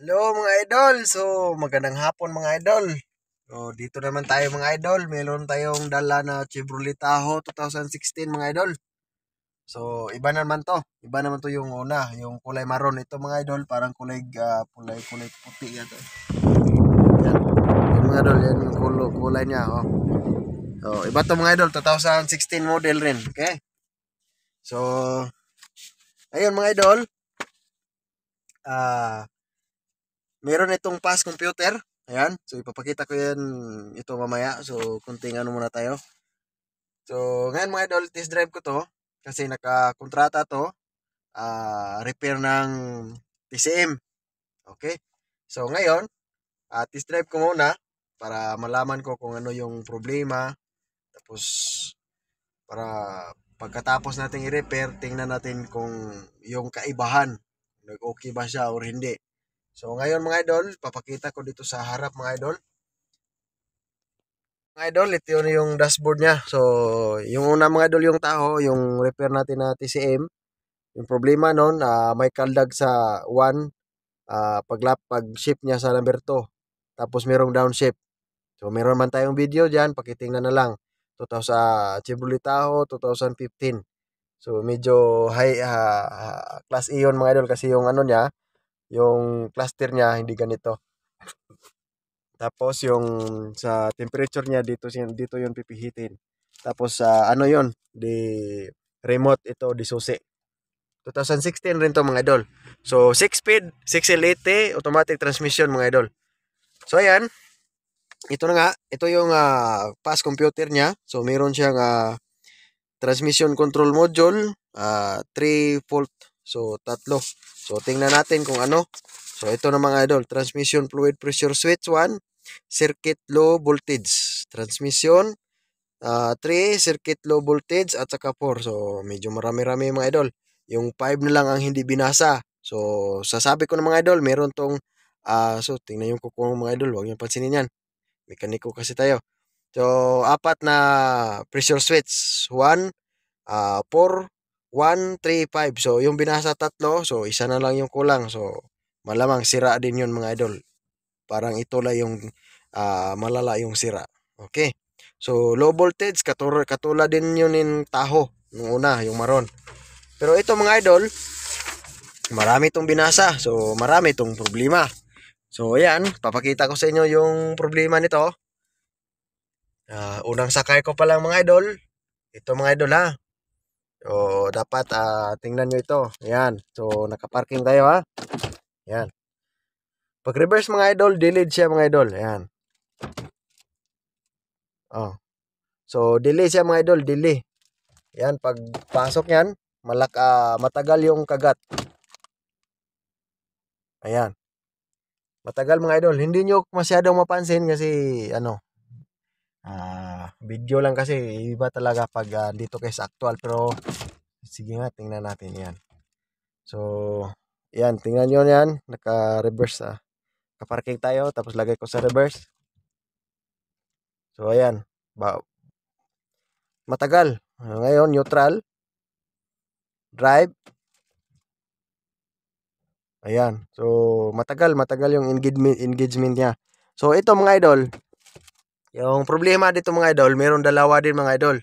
Hello mga idol. So, magandang hapon mga idol. So, dito naman tayo mga idol. Meron tayong dala na Chevrolet Tahoe 2016 mga idol. So, iba naman to. Iba naman to yung una, yung kulay maroon. Ito mga idol, parang kulay puti yan. Yan. Yan mga idol, yan yung kulay niya. Oh. So, iba to mga idol, 2016 model rin. Okay? So, ayun mga idol. Ah, meron itong pass computer. Ayan. So, ipapakita ko yan ito mamaya. So, kunting ano muna tayo. So, ngayon mga idol, test drive ko to. Kasi nakakontrata to. Repair ng TCM. Okay? So, ngayon, test drive ko muna para malaman ko kung ano yung problema. Tapos, para pagkatapos nating i-repair, tingnan natin kung yung kaibahan. Nag-okay ba siya or hindi. So, ngayon mga idol, papakita ko dito sa harap mga idol. Mga idol, ito yung dashboard niya. So, yung una mga idol yung yung repair natin na TCM. Yung problema nun, may kaldag sa 1, pag-shift niya sa number 2. Tapos merong downshift. So, meron man tayong video dyan, pakitingnan na lang. 2000, Chevrolet Tahoe, 2015. So, medyo high, class A yun mga idol kasi yung ano niya, yung cluster niya, hindi ganito. Tapos yung sa temperature niya dito yung pipihitin. Tapos sa ano yon, di remote ito di susi. 2016 rin to mga idol. So 6 speed, 6L80 automatic transmission mga idol. So ayan, ito na nga, ito yung fast computer niya. So meron siyang transmission control module, 3 volt. So tatlo. So tingnan natin kung ano. So ito na mga idol, transmission fluid pressure switch 1, circuit low voltage, transmission 3, circuit low voltage at saka 4. So medyo marami-rami mga idol. Yung 5 na lang ang hindi binasa. So sasabi ko ng mga idol, meron tong so tingnan yung kuko mga idol, huwag niyo pansinin yan. Mekaniko kasi tayo. So apat na pressure switch, 1, 4, 1, 3, 5. So yung binasa tatlo, so isa na lang yung kulang. So malamang sira din yun mga idol. Parang ito lang yung malala yung sira. Okay. So low voltage, katulad din yun yung Tahoe nung una, yung maron. Pero ito mga idol, marami itong binasa. So marami itong problema. So ayan, papakita ko sa inyo yung problema nito. Unang sakay ko pa lang mga idol. Ito mga idol ha. So dapat tingnan nyo ito. Ayan. So nakaparking tayo ha. Ayan. Pag reverse mga idol, delayed siya mga idol. Ayan. Oh. So delay siya mga idol, delay. Yan, pag pasok yan, matagal yung kagat. Ayan. Matagal mga idol. Hindi nyo masyadong mapansin kasi ano, video lang kasi iba talaga pag dito kay sa actual. Pero sige nga, tingnan natin yan. So, yan, tingnan nyo yan. Naka-reverse Kaparking tayo, tapos lagay ko sa reverse. So, ayan. Matagal. Ngayon, neutral. Drive. Ayan. So, matagal yung engagement niya. So, ito mga idol, yung problema dito mga idol, meron dalawa din mga idol.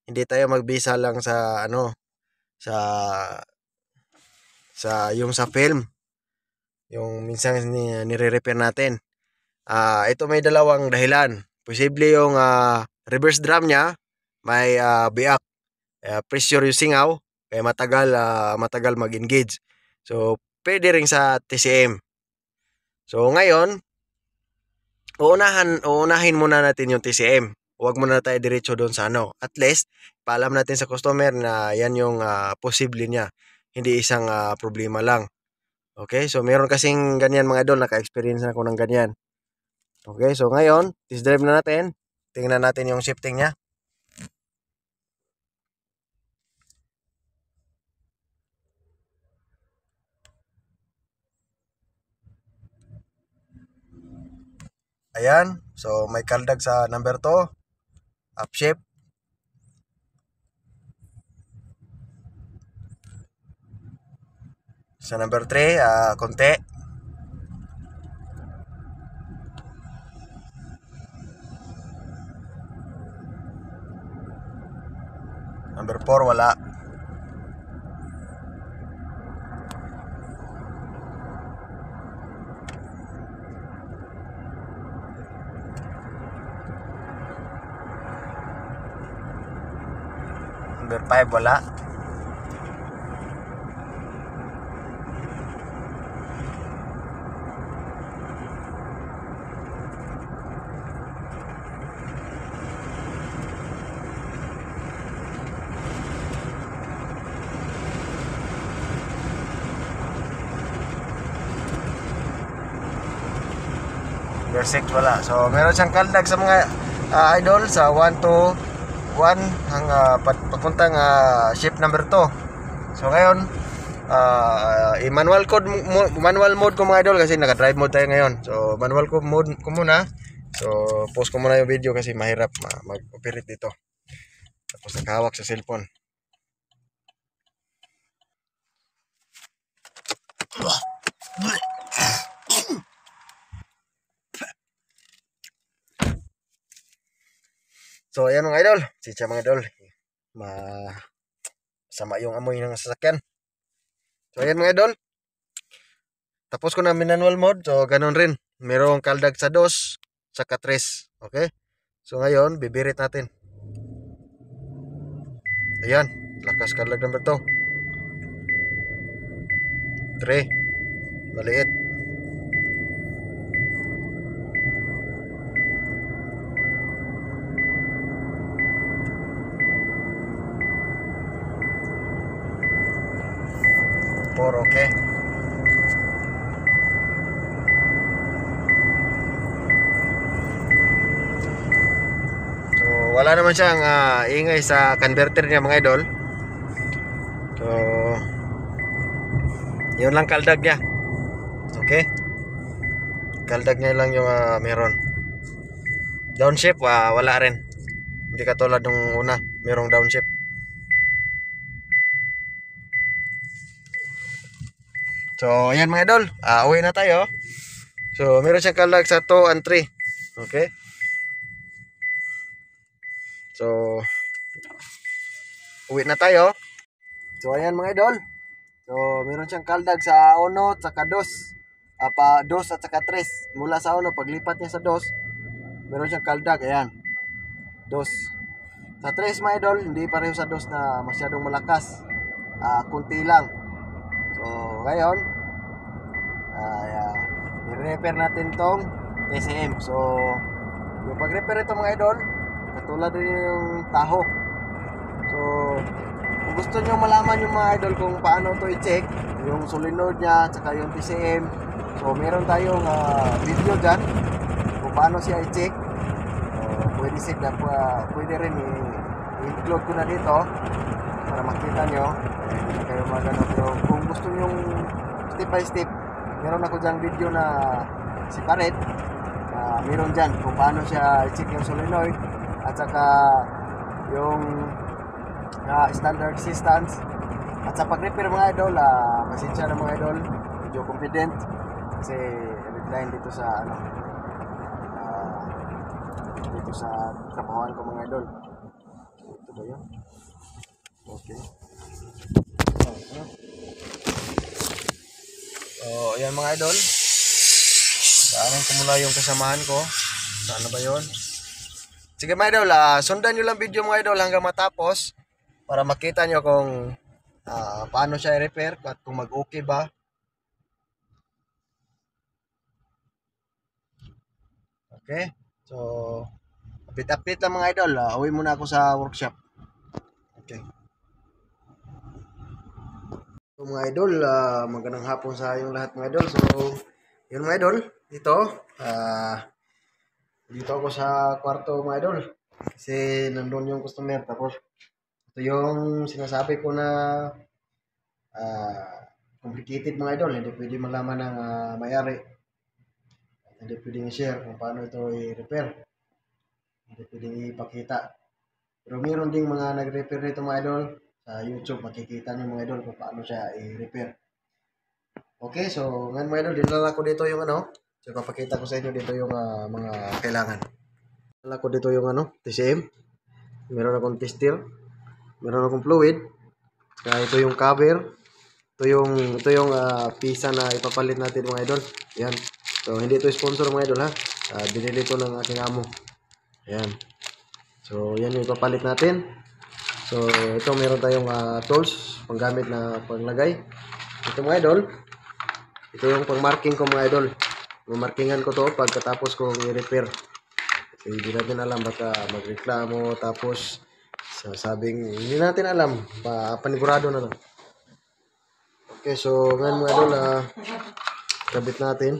Hindi tayo magbisa lang sa ano, sa yung sa film, yung minsan nire-repair natin. Ito may dalawang dahilan. Posible yung reverse drum niya may biak, pressure yung singaw, kaya matagal mag-engage. So, pwede rin sa TCM. So, ngayon, uunahin muna natin yung TCM. Huwag muna tayo diretso doon sa ano. At least, paalam natin sa customer na yan yung posible niya. Hindi isang problema lang. Okay? So, meron kasing ganyan mga idol. Naka-experience na ako ng ganyan. Okay? So, ngayon, test drive na natin. Tingnan natin yung shifting niya. Ayan. So, may kaldag sa number 2. Upshift. Sa number 3, konti. Number 4 wala. Number 5 wala. Number 6 wala. So meron siyang kaldag sa mga idol sa 1 to 1 ang papuntang ship number 2. So ngayon manual mode ko mga idol kasi naka-drive mode tayo ngayon. So manual mode ko muna. So post ko muna yung video kasi mahirap mag-operate dito. Tapos nakahawak sa cellphone. So ayan mga idol, sitya mga idol. Sama yung amoy ng sasakyan. So ayan mga idol. Tapos ko na manual mode. So ganun rin. Merong kaldag sa 2 saka 3. Okay? So ngayon, bibirit natin. Ayan, lakas kaldag number 2. 3. Maliit. 4, okay. So wala naman siyang ingay sa converter niya mga idol. So yun lang kaldag niya. Okay, kaldag niya lang yung meron. Downshift wala rin. Hindi katulad nung una, merong downshift. So ayan mga idol, uwi na tayo. So meron siyang kaldag sa 2 and 3. Okay, so uwi na tayo. So ayan mga idol. So meron siyang kaldag sa 1 at saka 2. 2 at saka 3. Mula sa 1 paglipat niya sa 2, meron siyang kaldag. Ayan, 2. Sa 3 mga idol, hindi pareho sa 2 na masyadong malakas. Kunti lang. So ngayon, i-repair natin tong TCM. So yung pag-repair ito mga idol, katulad din yung taho. So kung gusto nyo malaman yung mga idol kung paano to i-check, yung solenoid nya at saka yung TCM, so meron tayong video dyan kung paano siya i-check. Pwede rin i-include ko na dito para makita nyo. Hindi kayo magano. Pero kung gusto nyo step by step, meron ako dyan video na separate. Meron dyan kung paano siya i-check yung solenoid at saka yung standard resistance. At sa pag-repair mga idol, pasensya na mga idol, medyo confident kasi redline dito sa dito sa trabahoan ko mga idol. Ito ba yun? Okay. So ayan mga idol, daanan ko muna yung kasamahan ko. Saan na ba yun? Sige mga idol, sundan nyo lang video mga idol hanggang matapos para makita nyo kung paano siya i-repair at kung mag-okay ba. Okay, so update lang mga idol. Uwi muna ako sa workshop. Okay. So mga idol, magandang hapon sa yung lahat mga idol. So yun mga idol, dito ako sa kwarto mga idol kasi nandun yung customer. Tapos ito yung sinasabi ko na complicated mga idol, hindi pwede malaman ng may-ari, hindi pwedeng i-share kung paano ito i-repair, hindi pwedeng ipakita. Pero meron ding mga nag-repair nito mga idol sa YouTube, makikita nyo mga idol kung paano siya i-repair. Okay, so ngayon mga idol, dinala ko dito yung so papakita ko sa inyo dito yung mga kailangan. Dinala ko dito yung TCM, meron akong tester, Meron akong fluid. Kaya ito yung cover. Ito yung pisa na ipapalit natin mga idol. Yan. So, hindi ito sponsor mga idol ha. Binili ito ng aking amo. Yan. So, yan yung ipapalit natin. So, ito meron tayong tools, panggamit na panglagay. Ito mga idol. Ito yung pang-marking ko mga idol. Mamarkingan ko to pagkatapos kong i-repair. So, hindi natin alam baka magreklamo tapos sasabing hindi natin alam. Panigurado na lang. Okay, so ngayon mga idol, kabit natin.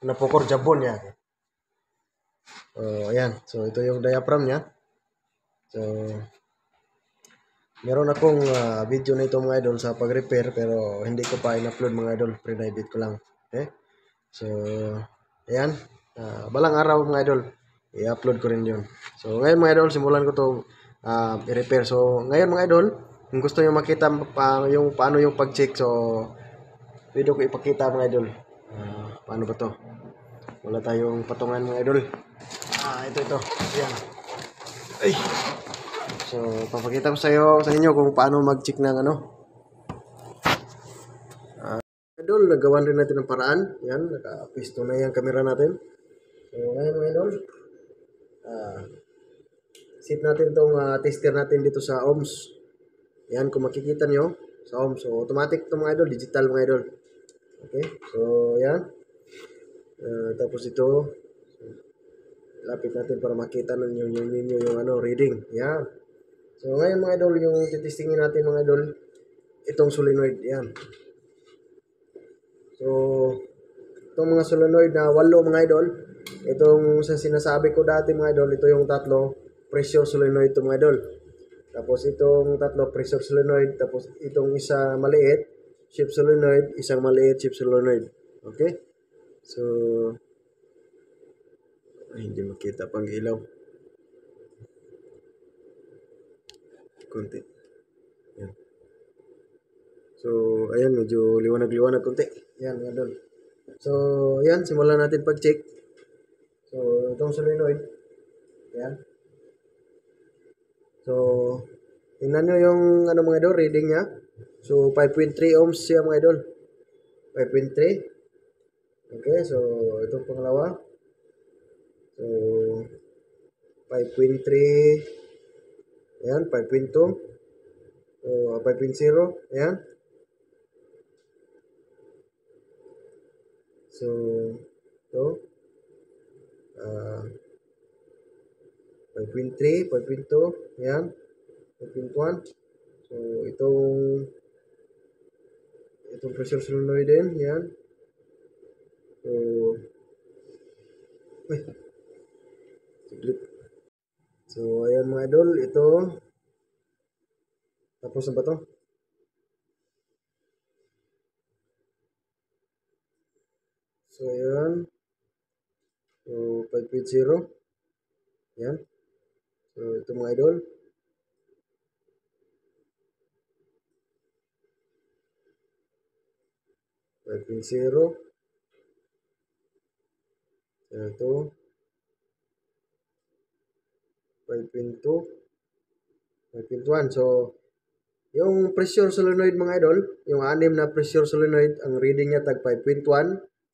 Napokor jabon yan. Ayan. So, ito yung diaphragm niya. So, meron akong video na ito mga idol sa pag-repair pero hindi ko pa in-upload mga idol. Pre-edit ko lang. Okay? So, ayan. Balang araw mga idol, i-upload ko rin yun. So, ngayon mga idol, simulan ko to i-repair. So, ngayon mga idol, kung gusto nyo makita yung paano yung pag-check, so, pwede ko ipakita mga idol. Paano ba to? Wala tayong patungan mga idol. Ito. Ayan. Ay. So, papakita ko sa inyo kung paano mag-check ng ano. Idol, nagawan rin natin ng paraan. Yan, naka-pisto na yung camera natin. So, ngayon mga idol, set natin itong tester natin dito sa ohms. Yan, kung makikita nyo, sa ohms. So, automatic ito mga idol, digital mga idol. Okay, so, yan. Tapos ito, lapit natin para makita ninyo yung ano, reading. Yan. So, ngayon mga idol, yung titistingin natin mga idol, itong solenoid. Yan. So, itong mga solenoid na 8 mga idol, itong sa sinasabi ko dati mga idol, ito yung tatlo, pressure solenoid ito mga idol. Tapos itong tatlo, pressure solenoid. Tapos itong isa maliit, shift solenoid. Isang maliit, shift solenoid. Okay? So, hindi makita pang ilaw. Konti. Yan. So, ayan, medyo liwanag-liwanag konti. Yan, mga idol. So, yan, simulan natin pag-check. So, itong solenoid. Yan. So, tingnan nyo yung ano mga idol, reading niya. So, 5.3 ohms siya mga idol. 5.3. Okay, so, itong pangalawa. So, 5.3. Ayan, 5.2. So, 5.0. Ayan. So, ito. 5.3, 5.2. Ayan. 5.1. So, itong pressure solenoid din. Ayan. So, siglit. So, ayan mga idol. Ito. Tapos na ba to? So, ayan. So, 5.0. Ayan. So, ito mga idol. 5.0. Ito. 5.2. 5.1. So, yung pressure solenoid mga idol, yung 6 na pressure solenoid, ang reading niya tag 5.1,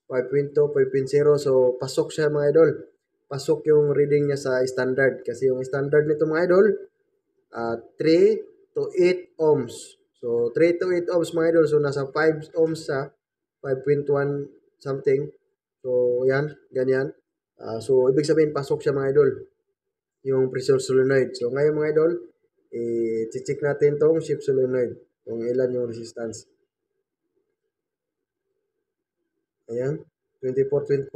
5.2, 5.0. So, pasok siya mga idol. Pasok yung reading niya sa standard. Kasi yung standard nito mga idol, 3 to 8 ohms. So, 3 to 8 ohms mga idol. So, nasa 5 ohms sa 5.1 something. So, yan. Ganyan. So, ibig sabihin, pasok siya mga idol. Yung pressure solenoid. So, ngayon mga idol, i-check natin tong shift solenoid. Kung ilan yung resistance. Ayan. 24.4.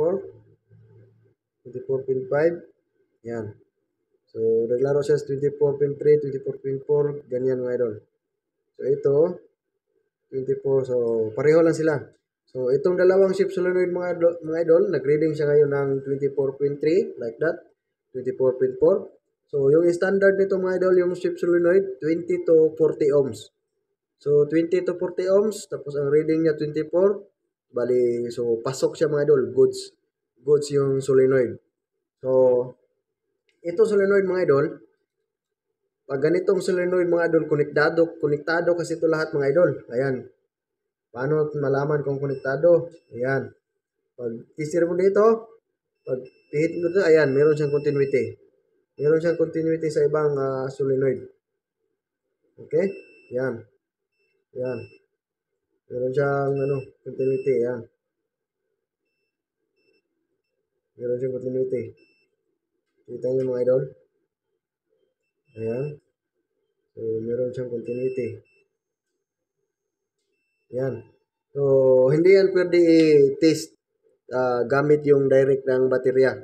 24.5. Yan. So, naglaro siya sa 24.3, 24.4. Ganyan mga idol. So, ito, 24. So, pareho lang sila. So, itong dalawang shift solenoid mga idol, nag-reading siya ngayon ng 24.3, like that. 24.4. So, yung standard nito mga idol, yung shift solenoid, 20 to 40 ohms. So, 20 to 40 ohms, tapos ang reading niya 24. Bali, so, pasok siya mga idol, goods. Goods yung solenoid. So, ito solenoid mga idol, Pag ganitong solenoid mga idol, konektado kasi ito lahat mga idol. Ayan. Paano malaman kung konektado? Ayan. Pag tester mo dito, pag pihit mo dito, ayan, meron siyang continuity. Meron siyang continuity sa ibang solenoid. Okay? Ayan. Ayan. Meron siyang continuity. Ayan. Meron siyang continuity. Kita niyo mga idol? Ayan. So, meron siyang continuity. Ayan. So, hindi yan pwede i-test gamit yung direct ng baterya.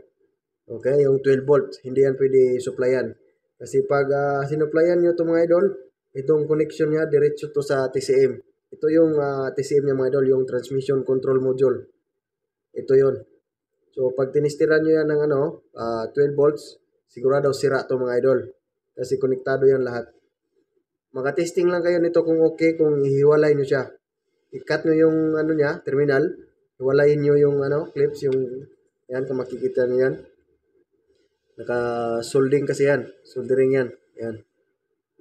Okay? Yung 12 volts. Hindi yan pwede supplyan. Kasi pag sinuplayan nyo ito mga idol, itong connection niya, diretso to sa TCM. Ito yung TCM niya mga idol, yung Transmission Control Module. Ito yun. So, pag tinistiran nyo yan ng 12 volts, sigurado sira to mga idol. Kasi konektado yan lahat. Maka-testing lang kayo nito kung okay, kung ihiwalay nyo siya. I-cut nyo yung niya, terminal. Hiwalayin nyo yung clips, yung yan, kung makikita nyo yan. Naka-solding kasi yan. Soldering yan. Yan.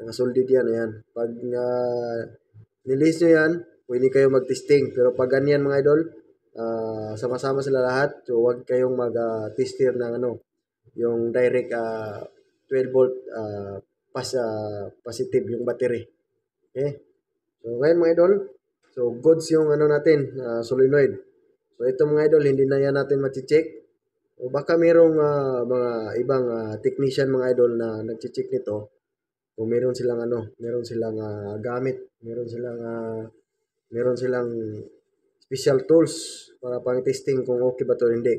Naka-solded yan. Ayan. Pag nilis nyo yan, pwede kayo mag-testing. Pero pag ganyan mga idol, sama-sama sila lahat. So, huwag kayong mag-tester ng yung direct 12 volt positive yung battery. Okay? So, ngayon mga idol, so goods yung natin, solenoid. So, ito mga idol, hindi na yan natin mati-check. O baka merong mga ibang technician mga idol na nagche-check nito. Kung meron silang meron silang gamit, meron silang special tools para pang testing kung okay ba to hindi.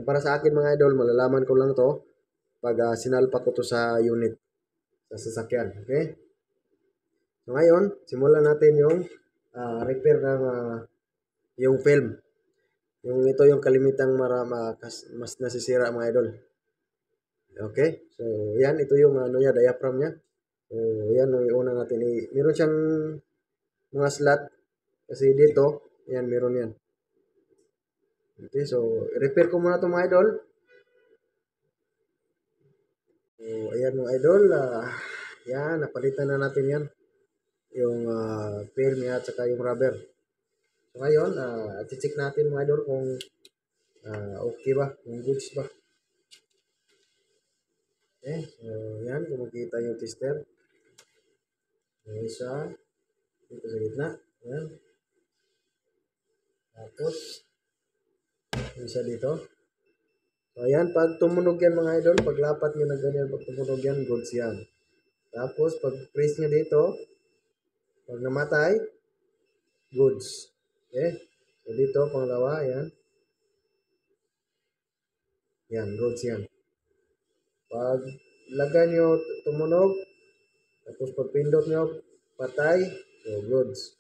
Para sa akin mga idol, malalaman ko lang to pag sinalpa ko to sa unit sa sasakyan. Okay? So ngayon, simulan natin yung repair ng yung film. Ito yung kalimitang mas nasisira mga idol. Okay? So, yan. Ito yung diaphragm niya. So, yan yung una natin. Meron siyang mga slot. Kasi dito, yan, meron yan. Okay, so, repair ko muna ito mga idol. So, ayan mga idol. Yan, napalitan na natin yan. Yung film niya at saka yung rubber. So, ngayon, check natin mga idol kung okay ba, kung goods ba. Okay, so yan, kung makita yung tester. Yung isa, dito sa gitna. Yan. Tapos, yung isa dito. So, ayan, pag tumunog yan mga idol, pag lapat nyo na ganyan, pag tumunog yan, goods yan. Tapos, pag press nyo dito, pag namatay, goods. Okay? So, dito, pangalawa, yan. Yan, goods yan. Pag lagay nyo tumunog, tapos pag pindot nyo, patay, so goods.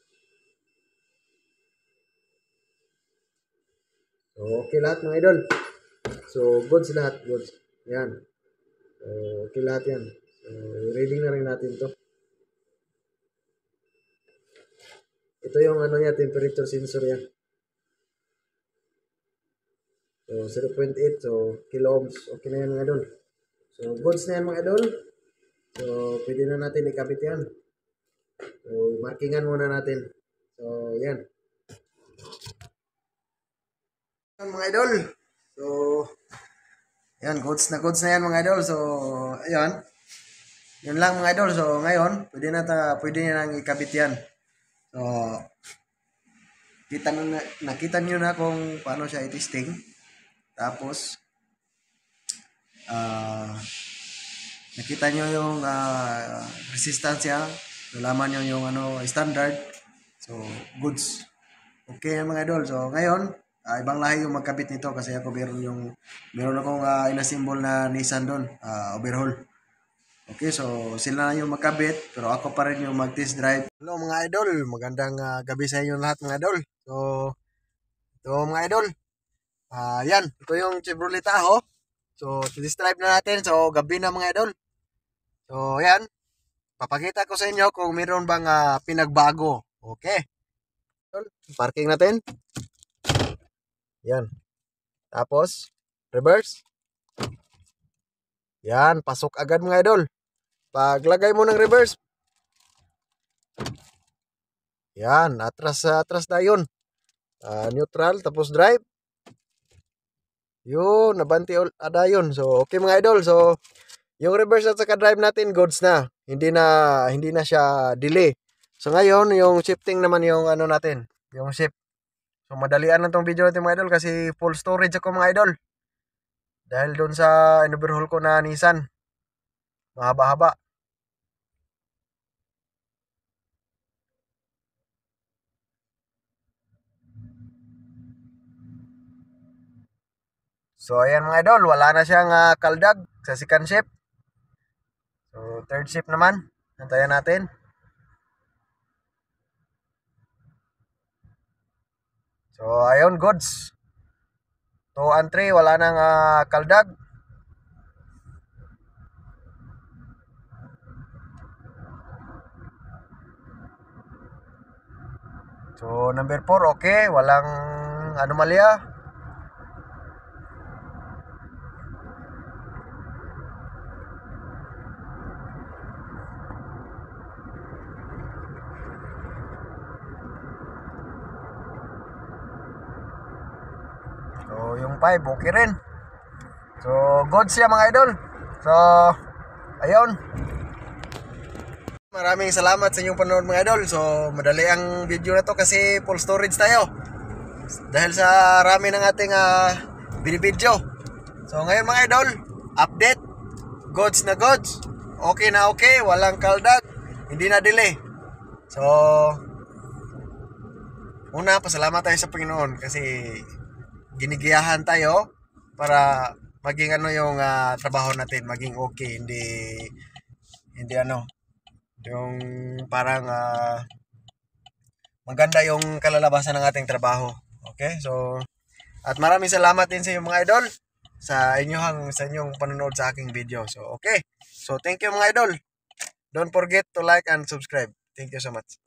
So, okay lahat mga idol. So, goods lahat, goods. Yan. So, okay lahat yan. So, reading na rin natin to. Ito yung niya, temperature sensor yan. So, 0.8. So, kilo ohms. Okay na yan mga idol. So, goods na yan mga idol. So, pwede na natin ikabit yan. So, markingan muna natin. So, yan. Yan mga idol. So, yan, goods na yan mga idol. So, ayan. Yun lang mga idol. So, ngayon, pwede na nang ikabit yan. So, nakita nyo na kung paano siya i-testing. Tapos, nakita nyo yung resistance niya. Nalaman nyo yung standard. So, goods. Okay mga idol. So, ngayon, ibang lahi yung magkabit nito kasi ako meron akong inasimbol na Nissan doon, overhaul. Okay, so sila na yung magkabit pero ako pa rin yung mag-test drive. Hello mga idol, magandang gabi sa inyo lahat mga idol. So, ito mga idol. Yan, ito yung Chevrolet Tahoe. So, test drive na natin. So, gabi na mga idol. So, yan. Papakita ko sa inyo kung meron bang pinagbago. Okay. Parking natin. Yan. Tapos, reverse. Yan, pasok agad mga idol. Paglagay mo ng reverse, yan, atras na yun. Neutral, tapos drive. Yun, nabanti ada yun. So, okay mga idol. So, yung reverse at saka drive natin, goods na. Hindi na siya delay. So, ngayon, yung shifting naman yung ano natin, yung shift. So, madalian lang tong video natin mga idol kasi full storage ako mga idol. Dahil doon sa in-overhaul ko na Nissan. Mahaba-haba. So, ayan mga idol, wala na siyang kaldag sa second shift. So, third shift naman. Antayan natin. So, ayun, goods. 2 and 3, wala nang kaldag. So, number 4, okay. Walang anomalya. So, yung 5, okay rin. So, good siya mga idol. So, ayun. Maraming salamat sa inyong panonood mga idol. So, madali ang video na to kasi full storage tayo. Dahil sa rami ng ating binibidyo. So, ngayon mga idol, update. Goods na goods. Okay na okay. Walang kaldag. Hindi na delay. So, una, pasalamat tayo sa Panginoon kasi ginigiyahan tayo para maging ano yung trabaho natin, maging okay, hindi ano, yung parang maganda yung kalalabasan ng ating trabaho. Okay? So, at maraming salamat din sa inyong mga idol sa inyong panonood sa aking video. So, okay. So, thank you mga idol. Don't forget to like and subscribe. Thank you so much.